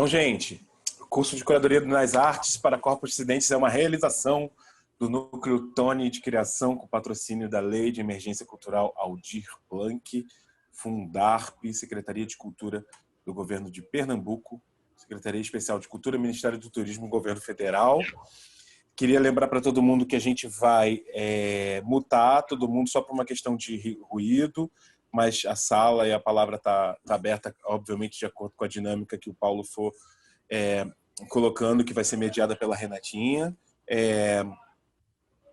Então, gente, o curso de Curadoria nas Artes para Corpos Dissidentes é uma realização do Núcleo Tony de Criação com patrocínio da Lei de Emergência Cultural Aldir Blanc, Fundarp, Secretaria de Cultura do Governo de Pernambuco, Secretaria Especial de Cultura, Ministério do Turismo, Governo Federal. Queria lembrar para todo mundo que a gente vai mutar todo mundo só por uma questão de ruído, mas a sala e a palavra tá aberta, obviamente, de acordo com a dinâmica que o Paulo for colocando, que vai ser mediada pela Renatinha.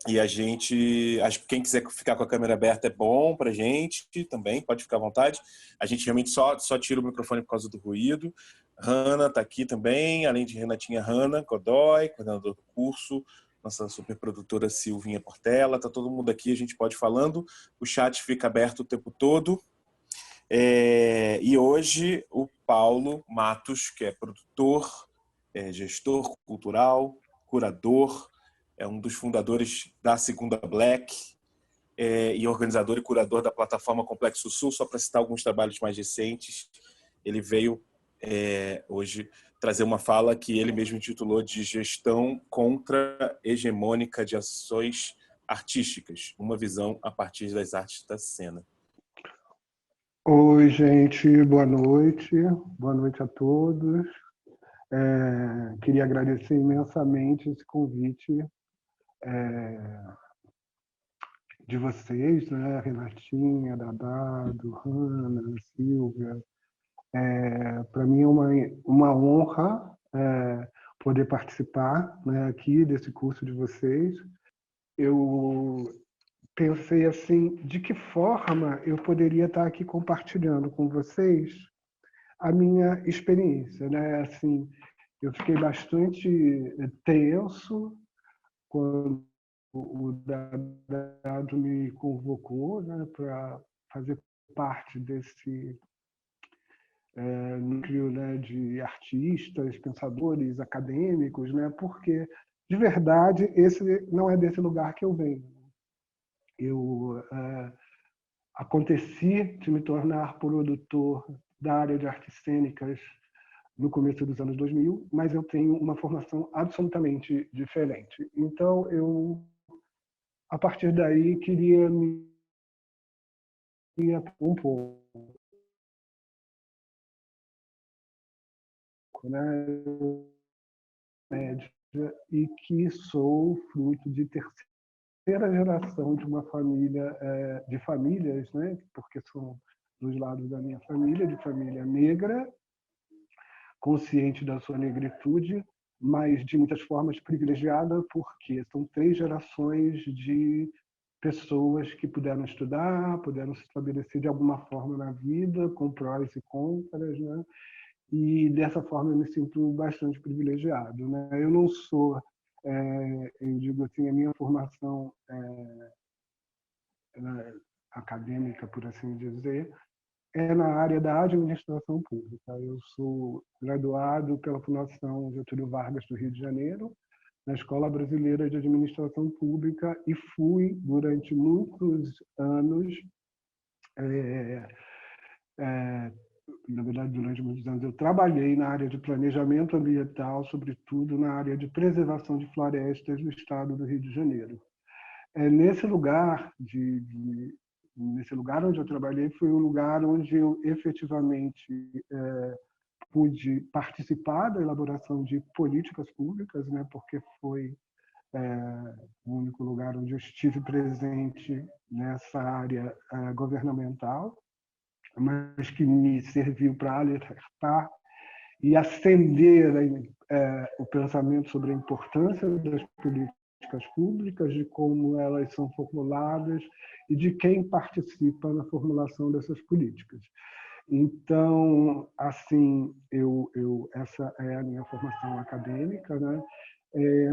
E a gente, acho que quem quiser ficar com a câmera aberta é bom pra gente também, pode ficar à vontade. A gente realmente só tira o microfone por causa do ruído. Hanna está aqui também, além de Renatinha, Hanna Godoy, coordenador do curso, nossa superprodutora Silvinha Portela, tá todo mundo aqui, a gente pode ir falando, o chat fica aberto o tempo todo. E hoje o Paulo Matos, que é produtor, gestor cultural, curador, é um dos fundadores da Segunda Black e organizador e curador da plataforma Complexo Sul, só para citar alguns trabalhos mais recentes. Ele veio hoje trazer uma fala que ele mesmo intitulou de Gestão Contra-Hegemônica de Ações Artísticas, uma visão a partir das artes da cena. Oi, gente, boa noite a todos. Queria agradecer imensamente esse convite de vocês, né? Renatinha, Dadado, Hanna, Silvia. Para mim é uma honra poder participar, né, aqui desse curso de vocês. Eu pensei assim, de que forma eu poderia estar aqui compartilhando com vocês a minha experiência, né? Assim, eu fiquei bastante tenso quando o Dado me convocou, né, para fazer parte desse núcleo, né, de artistas, pensadores, acadêmicos, né, porque, de verdade, esse não é desse lugar que eu venho. Eu aconteci de me tornar produtor da área de artes cênicas no começo dos anos 2000, mas eu tenho uma formação absolutamente diferente. Então, eu, a partir daí, queria me um pouco, né, média, e que sou fruto de terceira geração de uma família, de famílias, né, porque são dos lados da minha família, de família negra, consciente da sua negritude, mas de muitas formas privilegiada, porque são 3 gerações de pessoas que puderam estudar, puderam se estabelecer de alguma forma na vida, com prós e contras, né? E dessa forma eu me sinto bastante privilegiado, né? Eu não sou, eu digo assim, a minha formação acadêmica, por assim dizer, é na área da administração pública. Eu sou graduado pela Fundação Getúlio Vargas do Rio de Janeiro, na Escola Brasileira de Administração Pública, e fui, durante muitos anos, na verdade, durante muitos anos, eu trabalhei na área de planejamento ambiental, sobretudo na área de preservação de florestas do estado do Rio de Janeiro. Nesse lugar nesse lugar onde eu trabalhei foi o lugar onde eu efetivamente pude participar da elaboração de políticas públicas, né, porque foi o único lugar onde eu estive presente nessa área governamental, mas que me serviu para alertar e acender o pensamento sobre a importância das políticas públicas, de como elas são formuladas e de quem participa na formulação dessas políticas. Então, assim, essa é a minha formação acadêmica, né?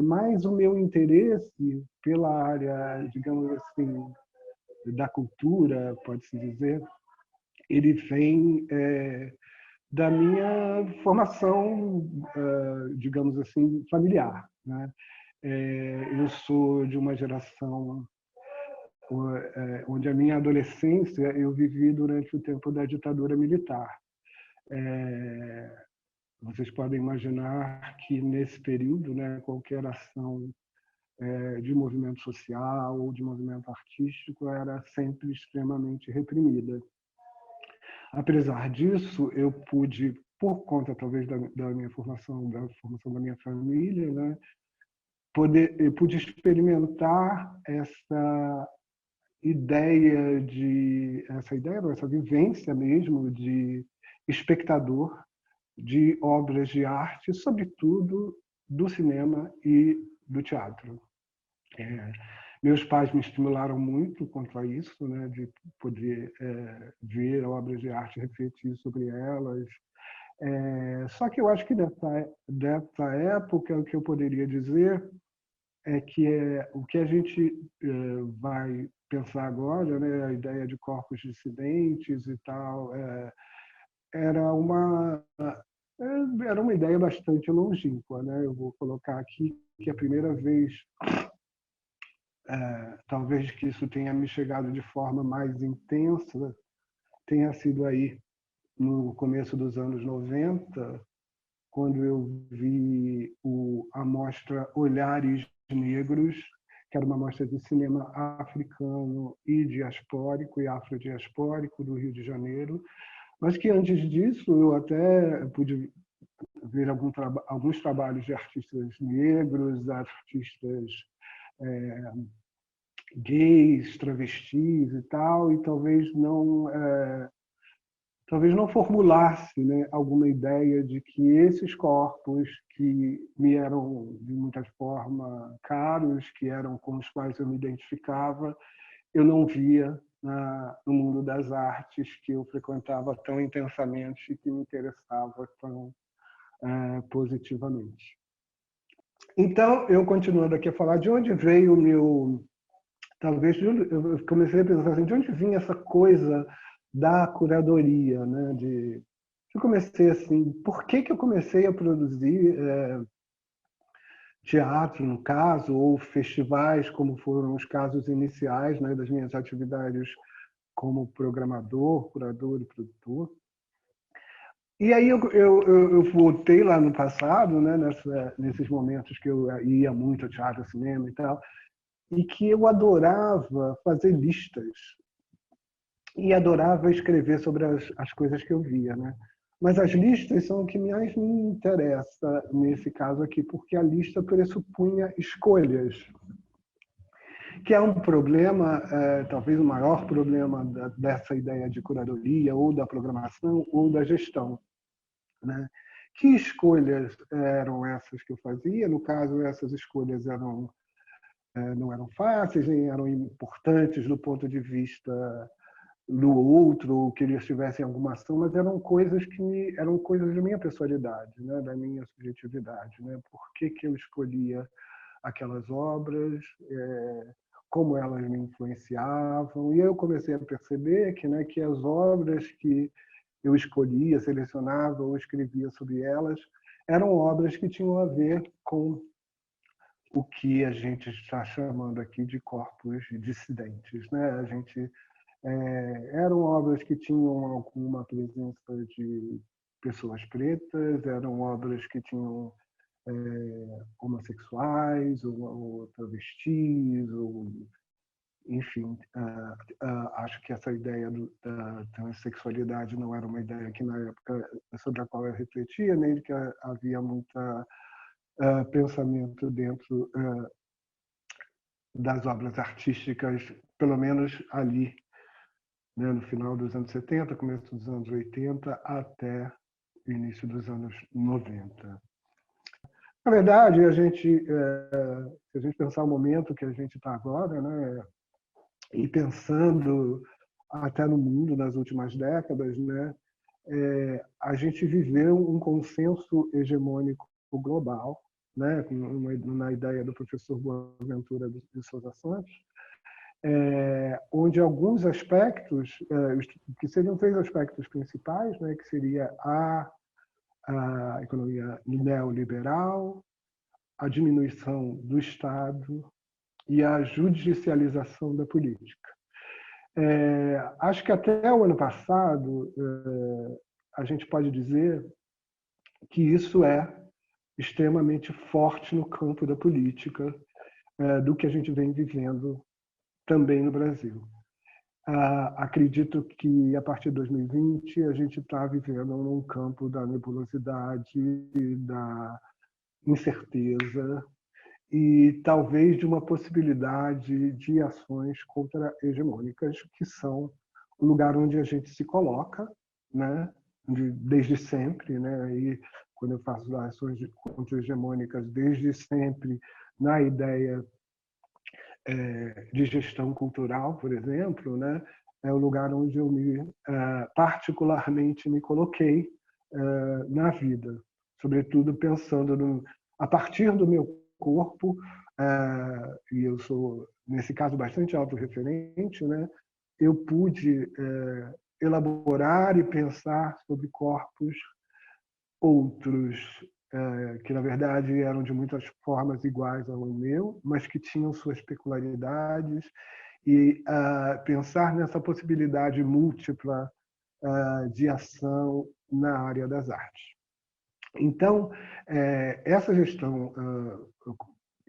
Mas o meu interesse pela área, digamos assim, da cultura, pode-se dizer, ele vem da minha formação, digamos assim, familiar, né? Eu sou de uma geração onde a minha adolescência eu vivi durante o tempo da ditadura militar, vocês podem imaginar que, nesse período, né, qualquer ação de movimento social ou de movimento artístico era sempre extremamente reprimida. Apesar disso, eu pude, por conta talvez da minha formação, da formação da minha família, né, eu pude experimentar essa essa vivência mesmo de espectador de obras de arte, sobretudo do cinema e do teatro. Meus pais me estimularam muito quanto a isso, né, de poder ver obras de arte, refletir sobre elas. Só que eu acho que dessa época, o que eu poderia dizer é que o que a gente vai pensar agora, né, a ideia de corpos dissidentes e tal, era uma era uma ideia bastante longínqua, né? Eu vou colocar aqui que a primeira vez, talvez que isso tenha me chegado de forma mais intensa, tenha sido aí no começo dos anos 90, quando eu vi a mostra Olhares Negros, que era uma mostra de cinema africano e diaspórico e afrodiaspórico do Rio de Janeiro, mas que antes disso eu até pude ver alguns trabalhos de artistas negros, artistas gays, travestis e tal, e talvez não formulasse, né, alguma ideia de que esses corpos que me eram de muita forma caros, que eram com os quais eu me identificava, eu não via no mundo das artes que eu frequentava tão intensamente e que me interessava tão positivamente. Então, eu continuando aqui a falar de onde veio o meu... Talvez eu comecei a pensar assim, de onde vinha essa coisa da curadoria, né? Eu comecei assim, por que eu comecei a produzir teatro, no caso, ou festivais, como foram os casos iniciais, né, das minhas atividades como programador, curador e produtor. E aí eu voltei lá no passado, né, nesses momentos que eu ia muito ao teatro, ao cinema e tal, e que eu adorava fazer listas e adorava escrever sobre as coisas que eu via, né? Mas as listas são o que mais me interessa nesse caso aqui, porque a lista pressupunha escolhas, que é um problema, talvez o maior problema dessa ideia de curadoria, ou da programação, ou da gestão, né? Que escolhas eram essas que eu fazia? No caso, essas escolhas não eram fáceis, nem eram importantes do ponto de vista do outro, ou que eles tivessem alguma ação, mas eram coisas da minha personalidade, né? Da minha subjetividade, né? Por que eu escolhia aquelas obras, como elas me influenciavam, e eu comecei a perceber que as obras que eu escolhia, selecionava ou escrevia sobre elas eram obras que tinham a ver com o que a gente está chamando aqui de corpos dissidentes, né? Eram obras que tinham alguma presença de pessoas pretas, eram obras que tinham homossexuais ou travestis, ou, enfim, acho que essa ideia da transexualidade não era uma ideia que na época sobre a qual eu refletia, nem de que havia muita pensamento dentro das obras artísticas, pelo menos ali, né, no final dos anos 70, começo dos anos 80, até o início dos anos 90. Na verdade, se a gente pensar o momento que a gente está agora, né, e pensando até no mundo nas últimas décadas, né, a gente viveu um consenso hegemônico global, né, na ideia do professor Boaventura de Souza Santos, onde alguns aspectos, que seriam três aspectos principais, né, que seria a economia neoliberal, a diminuição do Estado e a judicialização da política. Acho que até o ano passado, a gente pode dizer que isso é extremamente forte no campo da política, do que a gente vem vivendo também no Brasil. Acredito que, a partir de 2020, a gente está vivendo num campo da nebulosidade, da incerteza e talvez de uma possibilidade de ações contra-hegemônicas, que são o lugar onde a gente se coloca, né? Desde sempre, né? E quando eu faço ações contra-hegemônicas, desde sempre, na ideia de gestão cultural, por exemplo, né? É o lugar onde eu particularmente me coloquei na vida, sobretudo pensando a partir do meu corpo, e eu sou, nesse caso, bastante autorreferente, né? Eu pude elaborar e pensar sobre corpos outros, que na verdade eram de muitas formas iguais ao meu, mas que tinham suas peculiaridades, e pensar nessa possibilidade múltipla de ação na área das artes. Então, essa gestão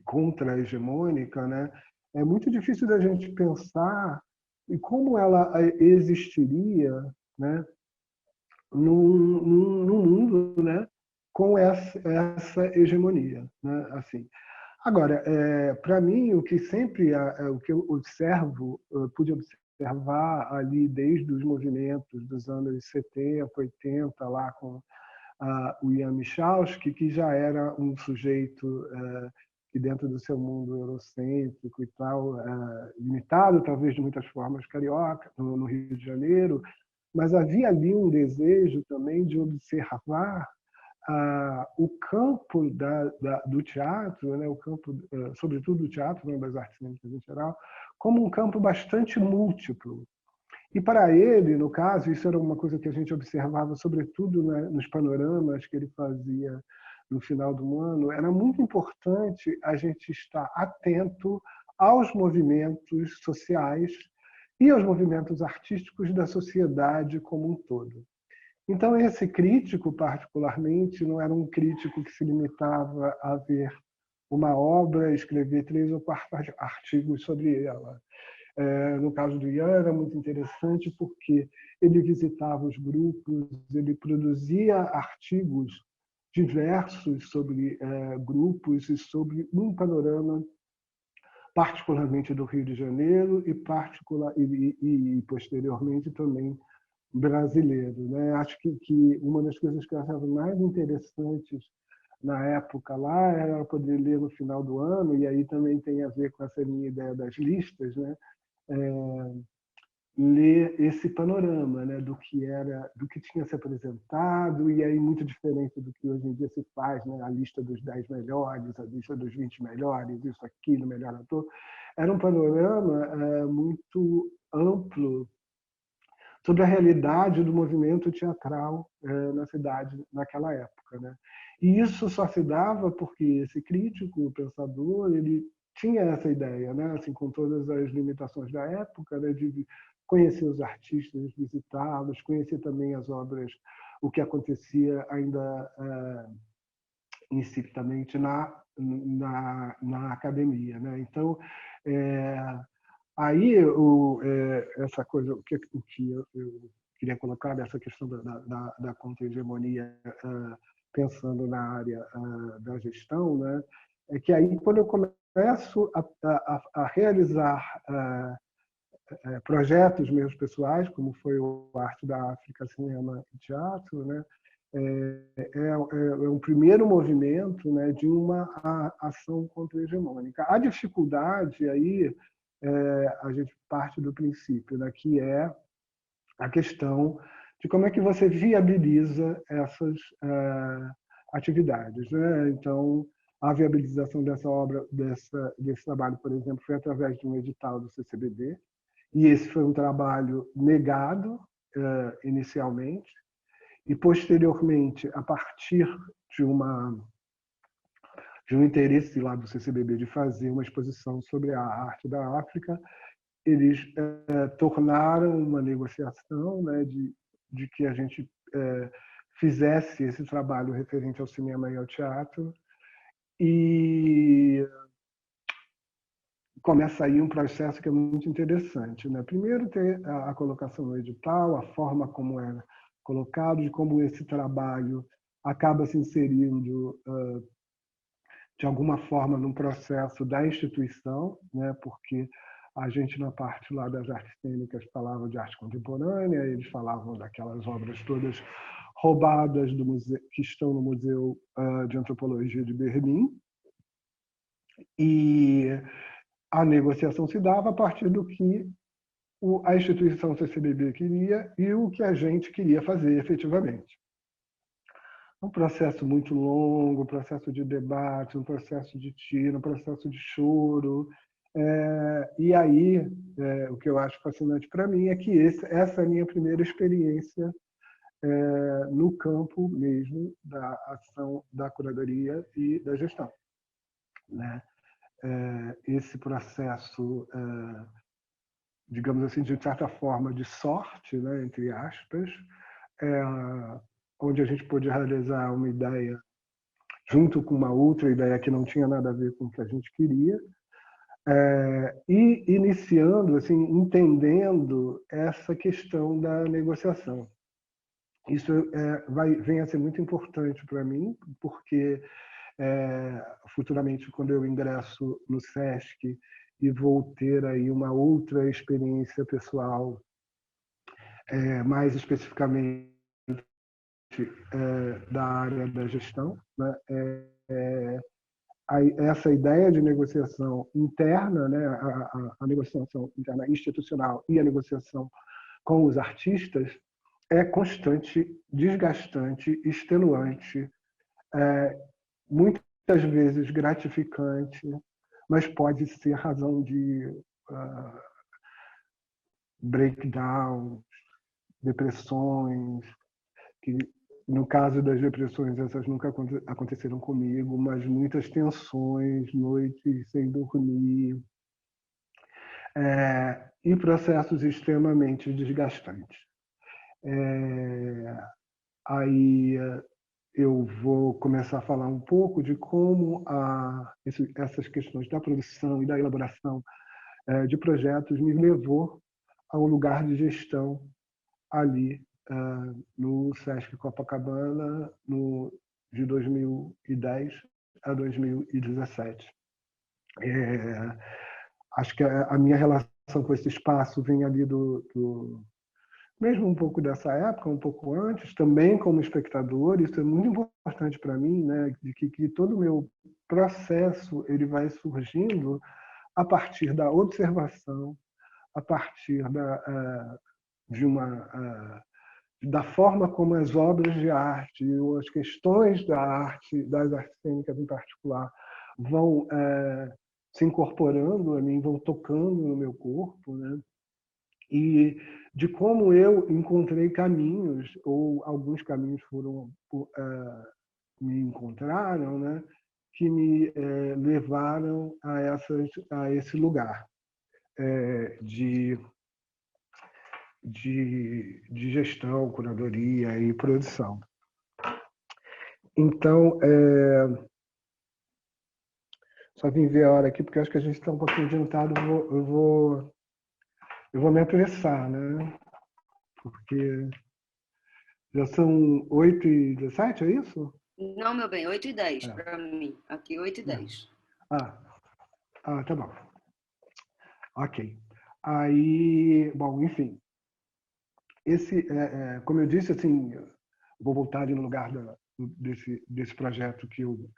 contra-hegemônica, né, é muito difícil da gente pensar em como ela existiria, né, num mundo, né, com essa hegemonia, né, assim. Agora, para mim, o que sempre, o que eu observo, eu pude observar ali desde os movimentos dos anos 70, 80, lá com o Ian Michalski, que já era um sujeito que, dentro do seu mundo eurocêntrico e tal, limitado, talvez de muitas formas, carioca, no Rio de Janeiro, mas havia ali um desejo também de observar o campo do teatro, né, o campo, sobretudo do teatro, né, das artes cênicas em geral, como um campo bastante múltiplo. E para ele, no caso, isso era uma coisa que a gente observava, sobretudo, né, nos panoramas que ele fazia no final do ano, era muito importante a gente estar atento aos movimentos sociais e aos movimentos artísticos da sociedade como um todo. Então, esse crítico, particularmente, não era um crítico que se limitava a ver uma obra, escrever 3 ou 4 artigos sobre ela. No caso do Ian, era muito interessante porque ele visitava os grupos, ele produzia artigos diversos sobre grupos e sobre um panorama particularmente do Rio de Janeiro e posteriormente também brasileiro, né? Acho que uma das coisas que eu achava mais interessantes na época lá era poder ler no final do ano, e aí também tem a ver com essa minha ideia das listas, né? Ler esse panorama, né, do que tinha se apresentado, e aí muito diferente do que hoje em dia se faz, né, a lista dos 10 melhores, a lista dos 20 melhores, isso, aquilo, melhor ator. Era um panorama muito amplo sobre a realidade do movimento teatral na cidade naquela época, né? E isso só se dava porque esse crítico, o pensador, ele tinha essa ideia, né? Assim, com todas as limitações da época, né? De conhecer os artistas, visitá-los, conhecer também as obras, o que acontecia ainda incipitamente na academia, né? Então, aí essa coisa, o que eu queria colocar nessa questão da contra-hegemonia, pensando na área da gestão, né, é que aí, quando eu começo a realizar projetos meus pessoais, como foi o Arte da África, Cinema e Teatro, né, é um primeiro movimento, né, de uma ação contra-hegemônica. A dificuldade aí, a gente parte do princípio, né, que é a questão de como é que você viabiliza essas atividades, né? Então, a viabilização dessa obra, desse trabalho, por exemplo, foi através de um edital do CCBB, e esse foi um trabalho negado inicialmente, e posteriormente, a partir de um interesse lá do CCBB de fazer uma exposição sobre a arte da África, eles tornaram uma negociação, né, de que a gente fizesse esse trabalho referente ao cinema e ao teatro, e começa aí um processo que é muito interessante, né? Primeiro ter a colocação no edital, a forma como é colocado, de como esse trabalho acaba se inserindo de alguma forma num processo da instituição, né? Porque a gente na parte lá das artes cênicas falava de arte contemporânea, eles falavam daquelas obras todas roubadas do museu, que estão no Museu de Antropologia de Berlim, e a negociação se dava a partir do que a instituição CCBB queria e o que a gente queria fazer efetivamente. Um processo muito longo, um processo de debate, um processo de tiro, um processo de choro. E aí, o que eu acho fascinante para mim é que essa é a minha primeira experiência no campo mesmo da ação da curadoria e da gestão, né? Esse processo, digamos assim, de certa forma, de sorte, né, entre aspas, onde a gente pôde realizar uma ideia junto com uma outra ideia que não tinha nada a ver com o que a gente queria, e iniciando, assim, entendendo essa questão da negociação. Isso vem a ser muito importante para mim, porque futuramente, quando eu ingresso no SESC e vou ter aí uma outra experiência pessoal, mais especificamente da área da gestão, né? Essa ideia de negociação interna, né? A negociação interna institucional e a negociação com os artistas é constante, desgastante, extenuante, muitas vezes gratificante, mas pode ser razão de breakdowns, depressões, que no caso das depressões essas nunca aconteceram comigo, mas muitas tensões, noites sem dormir, e processos extremamente desgastantes. Aí eu vou começar a falar um pouco de como essas questões da produção e da elaboração de projetos me levou a um lugar de gestão ali no Sesc Copacabana de 2010 a 2017. Acho que a minha relação com esse espaço vem ali mesmo um pouco dessa época, um pouco antes, também como espectador. Isso é muito importante para mim, né? De que todo o meu processo ele vai surgindo a partir da observação, a partir da forma como as obras de arte ou as questões da arte, das artes cênicas em particular, vão se incorporando a mim, vão tocando no meu corpo, né? E de como eu encontrei caminhos, ou alguns caminhos me encontraram, né? Que me levaram a esse lugar de gestão, curadoria e produção. Então, só vim ver a hora aqui, porque acho que a gente está um pouquinho adiantado. Eu vou me apressar, né? Porque já são 8h17, é isso? Não, meu bem, 8h10 para mim. Aqui, 8h10. Tá bom. Ok. Aí, bom, enfim. Como eu disse, assim, vou voltar ali no lugar desse projeto que eu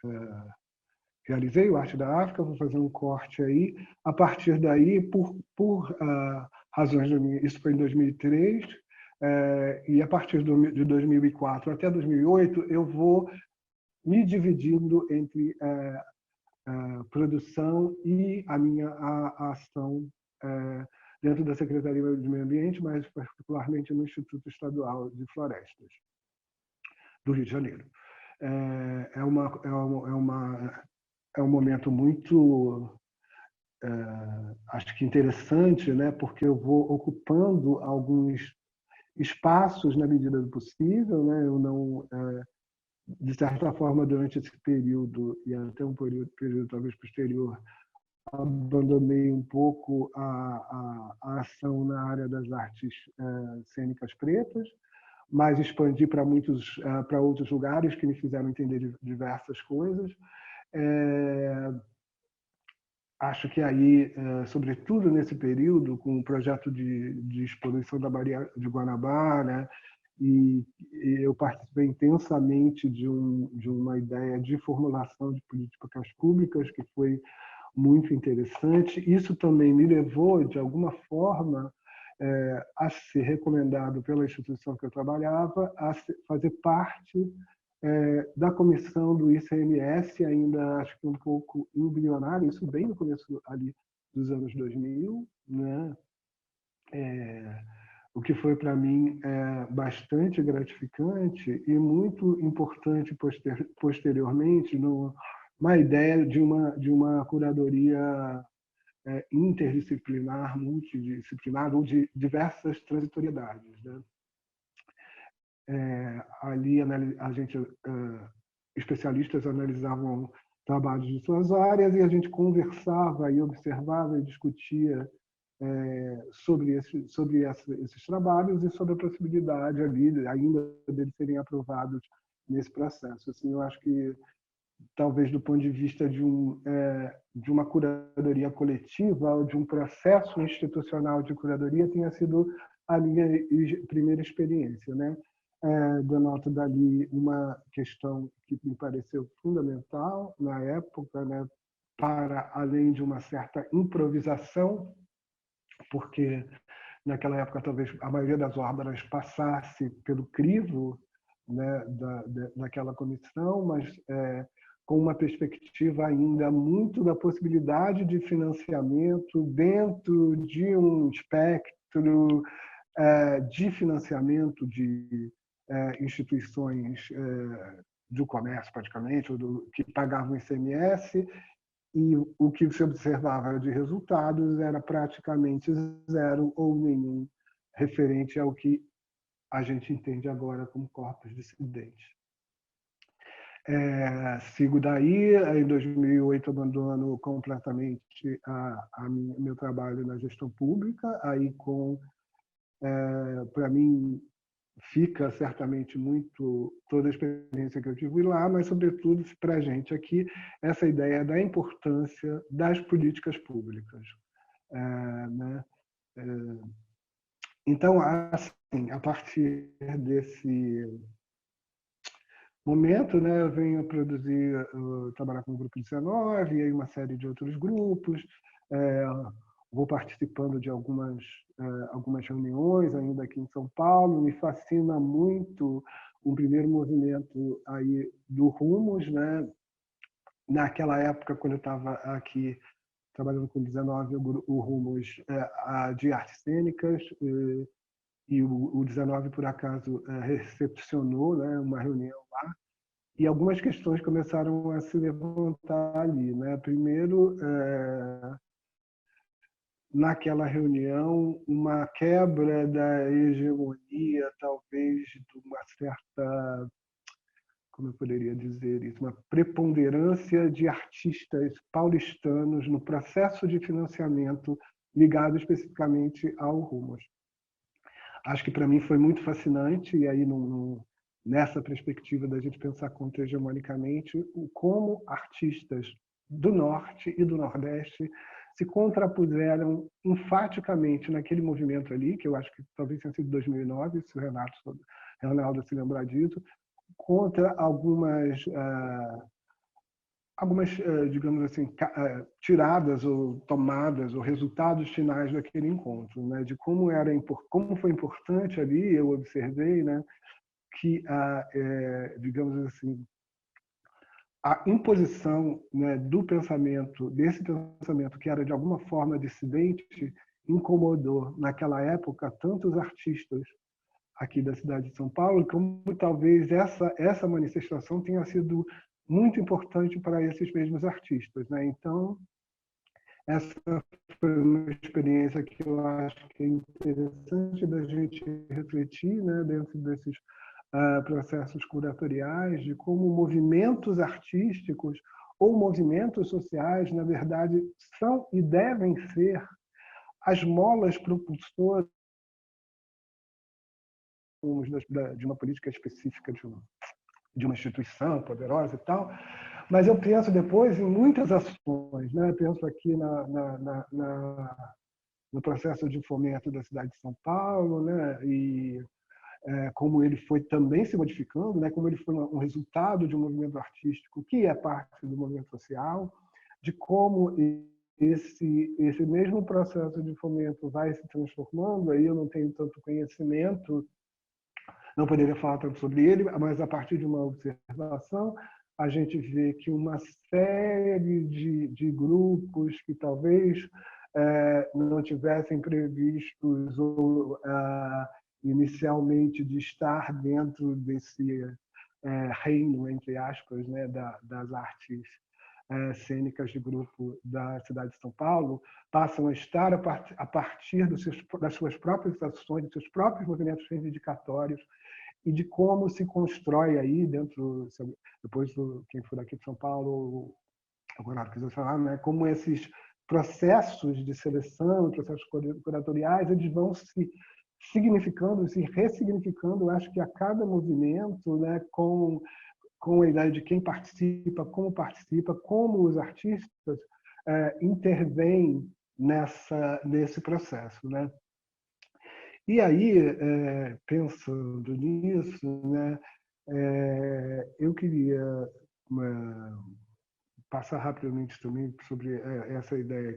realizei, o Arte da África, vou fazer um corte aí. A partir daí, por razões da minha... Isso foi em 2003, e a partir de 2004 até 2008, eu vou me dividindo entre produção e a minha ação dentro da Secretaria de Meio Ambiente, mas particularmente no Instituto Estadual de Florestas do Rio de Janeiro. É um momento muito, acho que interessante, né? Porque eu vou ocupando alguns espaços na medida do possível, né? Eu não, de certa forma, durante esse período e até um período talvez posterior, abandonei um pouco a ação na área das artes cênicas pretas, mas expandi para outros lugares que me fizeram entender diversas coisas. Acho que aí, sobretudo nesse período, com o projeto de exposição da Baía de Guanabara, né, e eu participei intensamente de uma ideia de formulação de políticas públicas que foi muito interessante. Isso também me levou, de alguma forma, a ser recomendado pela instituição que eu trabalhava, a fazer parte da comissão do ICMS, ainda acho que um pouco embrionário, isso bem no começo ali dos anos 2000, né? O que foi para mim bastante gratificante e muito importante posteriormente uma ideia de uma curadoria interdisciplinar, multidisciplinar, ou de diversas transitoriedades, né? Ali a gente, especialistas analisavam trabalhos de suas áreas e a gente conversava e observava e discutia sobre esses trabalhos e sobre a possibilidade ali ainda deles serem aprovados nesse processo. Assim, eu acho que talvez do ponto de vista de uma curadoria coletiva ou de um processo institucional de curadoria tenha sido a minha primeira experiência, né? Denoto dali uma questão que me pareceu fundamental na época, né? Para além de uma certa improvisação, porque naquela época talvez a maioria das obras passasse pelo crivo, né, daquela comissão, mas com uma perspectiva ainda muito da possibilidade de financiamento dentro de um espectro de financiamento de instituições do comércio, praticamente, que pagavam ICMS, e o que se observava de resultados era praticamente zero ou nenhum referente ao que a gente entende agora como corpos dissidentes. Sigo daí, em 2008 abandono completamente meu trabalho na gestão pública, aí para mim fica certamente muito toda a experiência que eu tive lá, mas sobretudo para a gente aqui essa ideia da importância das políticas públicas, né? Então, assim, a partir desse momento, né, eu venho trabalhar com o Grupo 19 e aí uma série de outros grupos, vou participando de algumas reuniões ainda aqui em São Paulo. Me fascina muito o primeiro movimento aí do Rumos, né? Naquela época, quando eu estava aqui trabalhando com 19, o Rumos de artes cênicas, e o 19 por acaso recepcionou, né, uma reunião lá, e algumas questões começaram a se levantar ali, né? Primeiro, naquela reunião, uma quebra da hegemonia, talvez de uma certa, como eu poderia dizer isso, uma preponderância de artistas paulistanos no processo de financiamento ligado especificamente ao Rumos. Acho que para mim foi muito fascinante, e aí nessa perspectiva da gente pensar contra-hegemonicamente, como artistas do Norte e do Nordeste se contrapuseram enfaticamente naquele movimento ali, que eu acho que talvez tenha sido 2009, se o Ronaldo se lembrar disso, contra algumas, digamos assim, tiradas ou tomadas ou resultados finais daquele encontro, né? De como foi importante ali, eu observei, né, que digamos assim, a imposição, né, desse pensamento que era de alguma forma dissidente, incomodou naquela época tantos artistas aqui da cidade de São Paulo, como talvez essa manifestação tenha sido muito importante para esses mesmos artistas, né? Então, Essa foi uma experiência que eu acho que é interessante da gente refletir, né, dentro desses processos curatoriais, de como movimentos artísticos ou movimentos sociais, na verdade, são e devem ser as molas propulsoras de uma política específica de uma instituição poderosa e tal, mas eu penso depois em muitas ações, né? Eu penso aqui no processo de fomento da cidade de São Paulo, né? E como ele foi também se modificando, né? Como ele foi um resultado de um movimento artístico que é parte do movimento social, de como esse mesmo processo de fomento vai se transformando. Aí eu não tenho tanto conhecimento, não poderia falar tanto sobre ele, mas a partir de uma observação, a gente vê que uma série de grupos que talvez não tivessem previstos ou inicialmente de estar dentro desse reino, entre aspas, né, das artes cênicas de grupo da cidade de São Paulo, passam a estar a partir das suas próprias ações, dos seus próprios movimentos reivindicatórios, e de como se constrói aí dentro, depois quem for daqui de São Paulo, o Renato quiser falar, né, como esses processos de seleção, processos curatoriais, eles vão se significando, se ressignificando, eu acho que a cada movimento, né, com a ideia de quem participa, como os artistas intervêm nesse processo, né? E aí, pensando nisso, né, eu queria passar rapidamente também sobre essa ideia,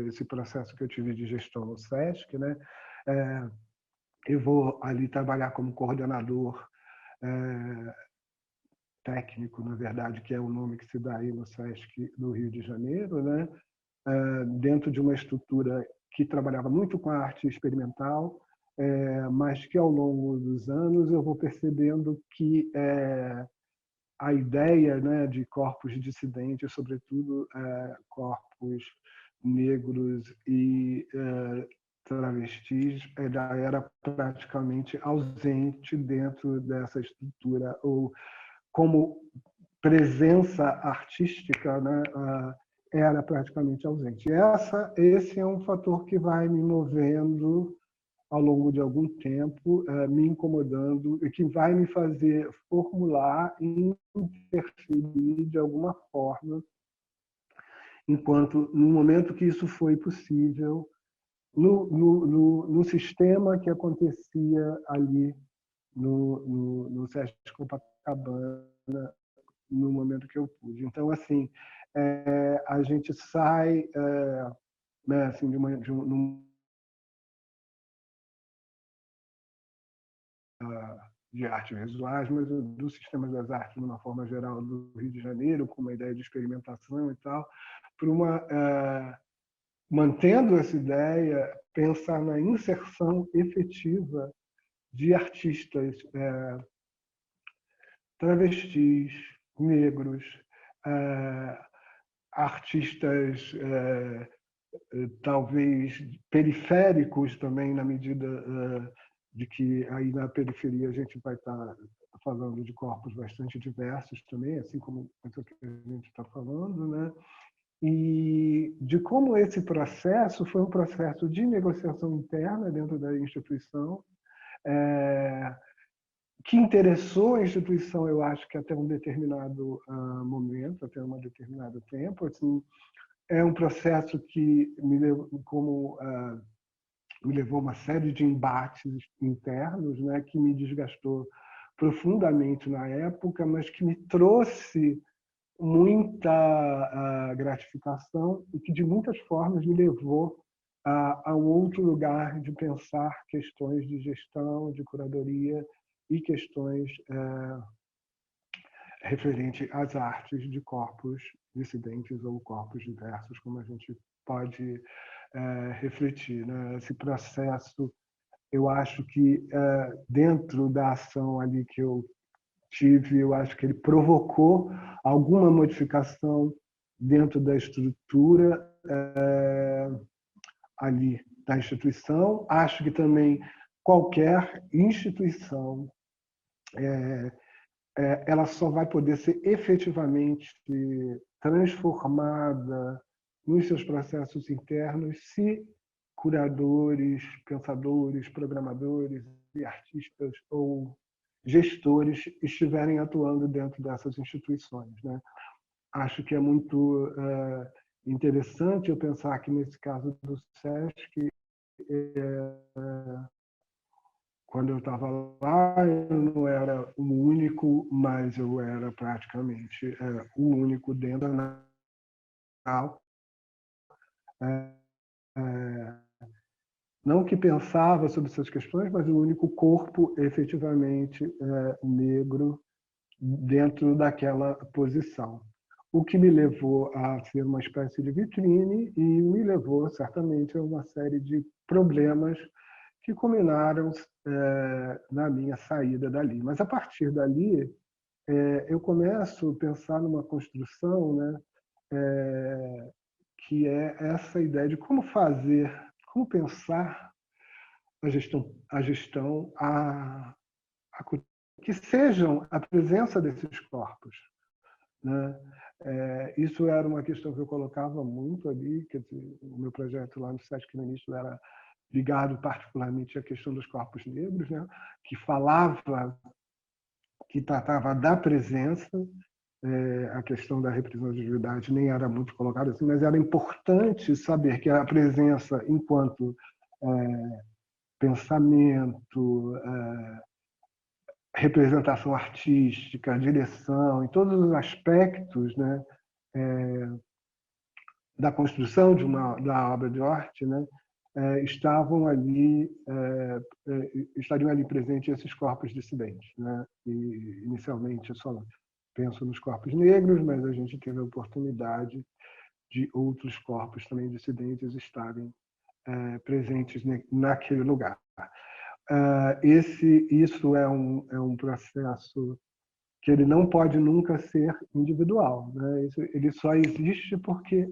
esse processo que eu tive de gestão no SESC, né? Eu vou ali trabalhar como coordenador técnico, na verdade, que é o nome que se dá aí no SESC do Rio de Janeiro, né? Dentro de uma estrutura que trabalhava muito com a arte experimental, mas que ao longo dos anos eu vou percebendo que a ideia, né, de corpos dissidentes, sobretudo corpos negros e travestis, era praticamente ausente dentro dessa estrutura, ou como presença artística, né, era praticamente ausente. Esse é um fator que vai me movendo ao longo de algum tempo, me incomodando, e que vai me fazer formular e interferir de alguma forma, enquanto, no momento que isso foi possível, no sistema que acontecia ali no SESC Copacabana, no momento que eu pude. Então, assim, a gente sai né, assim, de artes visuais, mas dos sistemas das artes, de uma forma geral, do Rio de Janeiro, com uma ideia de experimentação e tal, para mantendo essa ideia, pensar na inserção efetiva de artistas travestis, negros, artistas talvez periféricos também, na medida de que aí na periferia a gente vai estar falando de corpos bastante diversos também, assim como isso que a gente está falando, né? E de como esse processo foi um processo de negociação interna dentro da instituição, que interessou a instituição, eu acho que até um determinado momento, até um determinado tempo. Assim, é um processo que me levou a uma série de embates internos, né, que me desgastou profundamente na época, mas que me trouxe muita gratificação e que, de muitas formas, me levou a um outro lugar de pensar questões de gestão, de curadoria e questões referentes às artes de corpos dissidentes ou corpos diversos, como a gente pode refletir, né? Esse processo, eu acho que dentro da ação ali que eu tive, eu acho que ele provocou alguma modificação dentro da estrutura ali da instituição. Acho que também qualquer instituição ela só vai poder ser efetivamente transformada nos seus processos internos se curadores, pensadores, programadores e artistas ou gestores estiverem atuando dentro dessas instituições, né? Acho que é muito interessante eu pensar que, nesse caso do SESC, quando eu estava lá, eu não era o único, mas eu era praticamente o único dentro da nacional. Não que pensava sobre essas questões, mas o único corpo efetivamente negro dentro daquela posição. O que me levou a ser uma espécie de vitrine e me levou, certamente, a uma série de problemas que culminaram na minha saída dali. Mas, a partir dali, eu começo a pensar numa construção, né, que é essa ideia de como fazer, como pensar a gestão, que sejam a presença desses corpos, né? Isso era uma questão que eu colocava muito ali, quer dizer, o meu projeto lá no SESC no início era ligado particularmente à questão dos corpos negros, né? Que tratava da presença, a questão da representatividade nem era muito colocada assim, mas era importante saber que a presença enquanto pensamento, representação artística, direção, em todos os aspectos, né, da construção da obra de arte, né, estariam ali presentes esses corpos dissidentes, né? E inicialmente eu só penso nos corpos negros, mas a gente teve a oportunidade de outros corpos também dissidentes estarem presentes naquele lugar. Isso é um processo que ele não pode nunca ser individual, né? Ele só existe porque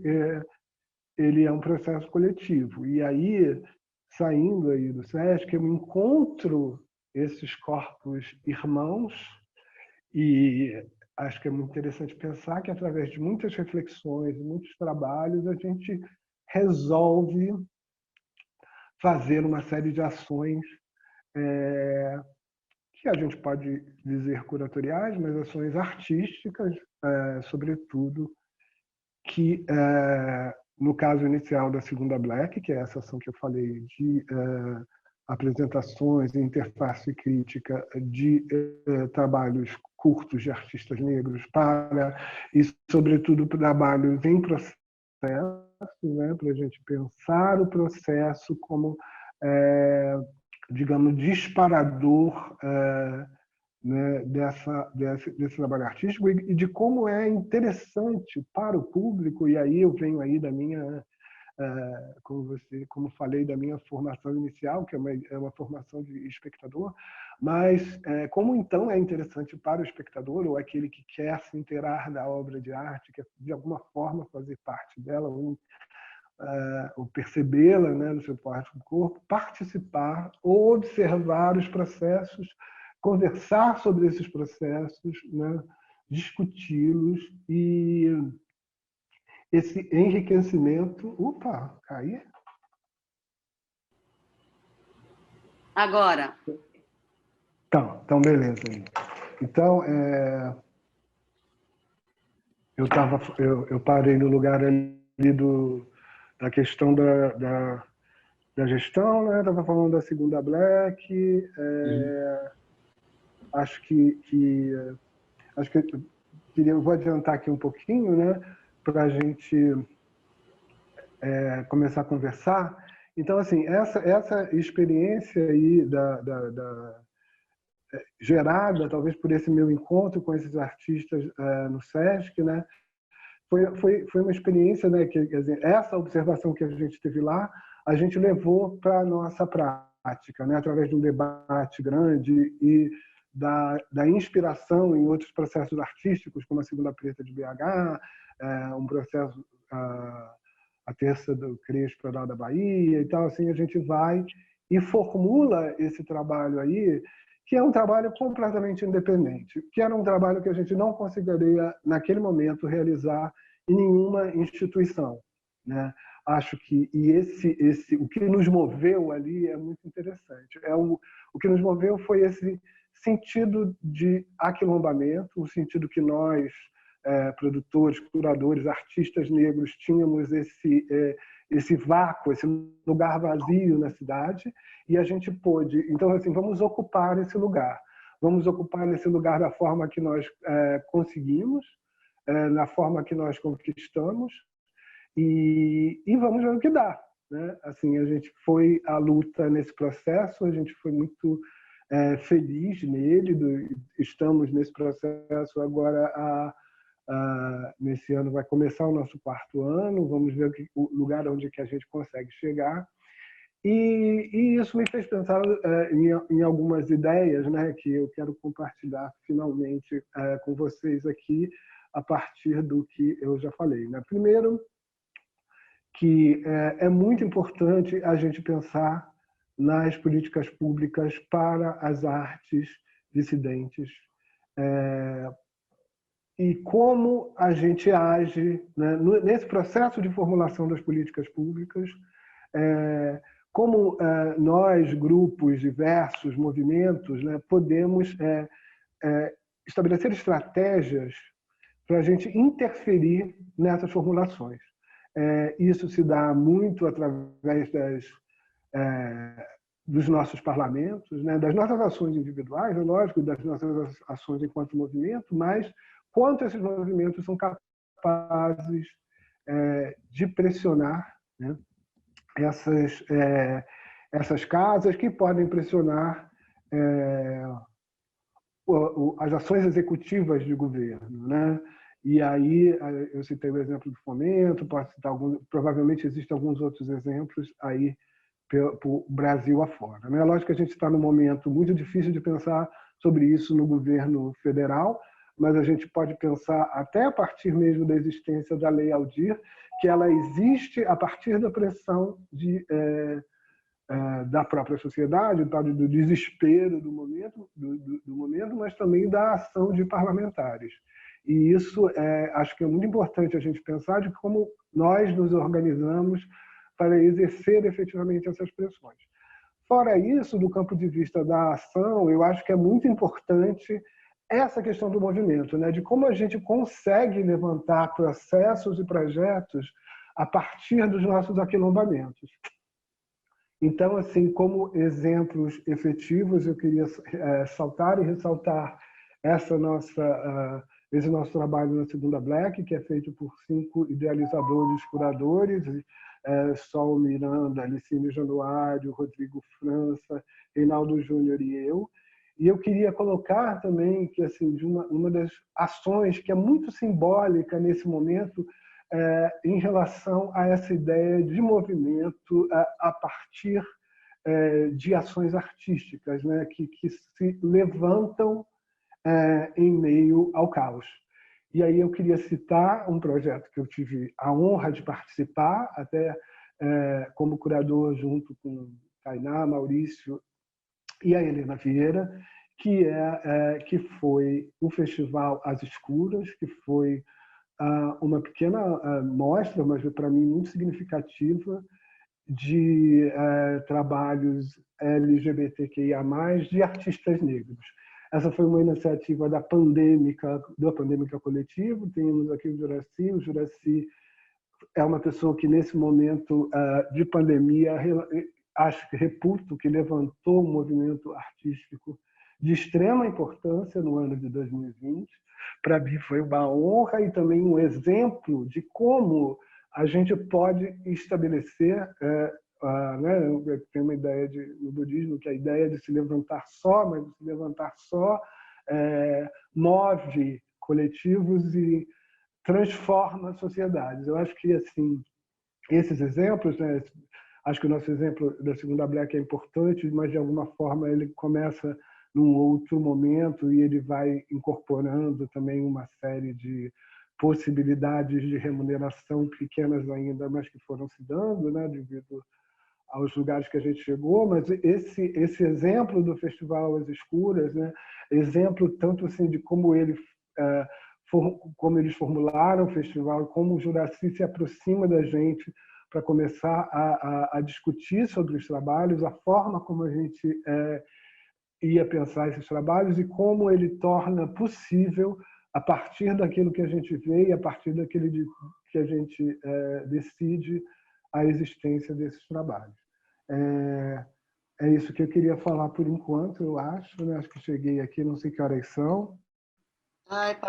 ele é um processo coletivo. E aí, saindo aí do SESC, eu encontro esses corpos irmãos e acho que é muito interessante pensar que, através de muitas reflexões, muitos trabalhos, a gente resolve fazer uma série de ações que a gente pode dizer curatoriais, mas ações artísticas, sobretudo, que, no caso inicial da Segunda Black, que é essa ação que eu falei de apresentações, interface crítica de trabalhos curtos de artistas negros e, sobretudo, trabalhos em processo, né, para a gente pensar o processo como, digamos, disparador né, desse trabalho artístico e de como é interessante para o público. E aí eu venho aí da minha, como falei, da minha formação inicial, que é uma formação de espectador, mas como então é interessante para o espectador ou aquele que quer se inteirar da obra de arte, quer de alguma forma fazer parte dela ou percebê-la, né, no seu próprio corpo, participar ou observar os processos, conversar sobre esses processos, né, discuti-los e esse enriquecimento... Opa, caí? Agora. Então beleza. Então, eu parei no lugar ali da questão da gestão, né? Estava falando da Segunda Black. Acho que eu vou adiantar aqui um pouquinho, né? Para a gente começar a conversar. Então, assim, essa experiência aí gerada talvez por esse meu encontro com esses artistas no SESC, né? Foi uma experiência, né, que, quer dizer, essa observação que a gente teve lá, a gente levou para a nossa prática, né, através de um debate grande e da inspiração em outros processos artísticos, como a Segunda Preta de BH, um processo a terça do CREA Explorar da Bahia. Então, assim, a gente vai e formula esse trabalho aí, que é um trabalho completamente independente, que era um trabalho que a gente não conseguiria, naquele momento, realizar em nenhuma instituição, né? Acho que o que nos moveu ali é muito interessante. O que nos moveu foi esse sentido de aquilombamento, o sentido que nós, produtores, curadores, artistas negros, tínhamos esse vácuo, esse lugar vazio na cidade, e a gente pôde, então, assim, vamos ocupar esse lugar. Vamos ocupar esse lugar da forma que nós conseguimos, na forma que nós conquistamos, e vamos ver o que dá, né? Assim, a gente foi à luta nesse processo, a gente foi muito feliz nele, estamos nesse processo agora, nesse ano vai começar o nosso 4º ano, vamos ver o lugar onde que a gente consegue chegar. E isso me fez pensar em algumas ideias, né, que eu quero compartilhar finalmente com vocês aqui, a partir do que eu já falei, né? Primeiro, que é muito importante a gente pensar nas políticas públicas para as artes dissidentes, e como a gente age, né, nesse processo de formulação das políticas públicas, como nós, grupos diversos, movimentos, né, podemos estabelecer estratégias para a gente interferir nessas formulações. Isso se dá muito através dos nossos parlamentos, né, das nossas ações individuais, é lógico, das nossas ações enquanto movimento, mas quanto esses movimentos são capazes de pressionar, né, essas casas, que podem pressionar as ações executivas de governo, né? E aí eu citei o exemplo do Fomento, posso citar provavelmente existem alguns outros exemplos aí pelo Brasil afora, né? Lógico que a gente está num momento muito difícil de pensar sobre isso no governo federal, mas a gente pode pensar até a partir mesmo da existência da Lei Aldir, que ela existe a partir da pressão da própria sociedade, do desespero do momento, mas também da ação de parlamentares. E isso acho que é muito importante a gente pensar de como nós nos organizamos para exercer efetivamente essas pressões. Fora isso, do campo de vista da ação, eu acho que é muito importante essa questão do movimento, né? De como a gente consegue levantar processos e projetos a partir dos nossos aquilombamentos. Então, assim, como exemplos efetivos, eu queria saltar e ressaltar esse nosso trabalho na Segunda Black, que é feito por 5 idealizadores, curadores, Sol Miranda, Alicine Januário, Rodrigo França, Reinaldo Júnior e eu. E eu queria colocar também que, assim, de uma das ações que é muito simbólica nesse momento, em relação a essa ideia de movimento a partir de ações artísticas, né, que se levantam em meio ao caos. E aí eu queria citar um projeto que eu tive a honra de participar, até como curador junto com Tainá, Maurício e a Helena Vieira, que foi o Festival As Escuras, que foi uma pequena mostra, mas para mim muito significativa, de trabalhos LGBTQIA+, de artistas negros. Essa foi uma iniciativa da Pandêmica Coletivo. Temos aqui o Juraci é uma pessoa que, nesse momento de pandemia, acho que reputo que levantou um movimento artístico de extrema importância no ano de 2020. Para mim foi uma honra e também um exemplo de como a gente pode estabelecer, né, tem uma ideia no budismo que a ideia de se levantar só, mas de se levantar só move coletivos e transforma sociedades. Eu acho que, assim, esses exemplos, né, acho que o nosso exemplo da Segunda Black é importante, mas de alguma forma ele começa num outro momento e ele vai incorporando também uma série de possibilidades de remuneração pequenas ainda, mas que foram se dando, né, devido aos lugares que a gente chegou. Mas esse exemplo do Festival As Escuras, né, exemplo tanto assim de como como eles formularam o festival, como o Juraci se aproxima da gente para começar a discutir sobre os trabalhos, a forma como a gente ia pensar esses trabalhos e como ele torna possível, a partir daquilo que a gente vê e a partir daquilo que a gente decide, a existência desses trabalhos. É isso que eu queria falar por enquanto, eu acho. Né? Acho que cheguei aqui, não sei que horas são. Ai,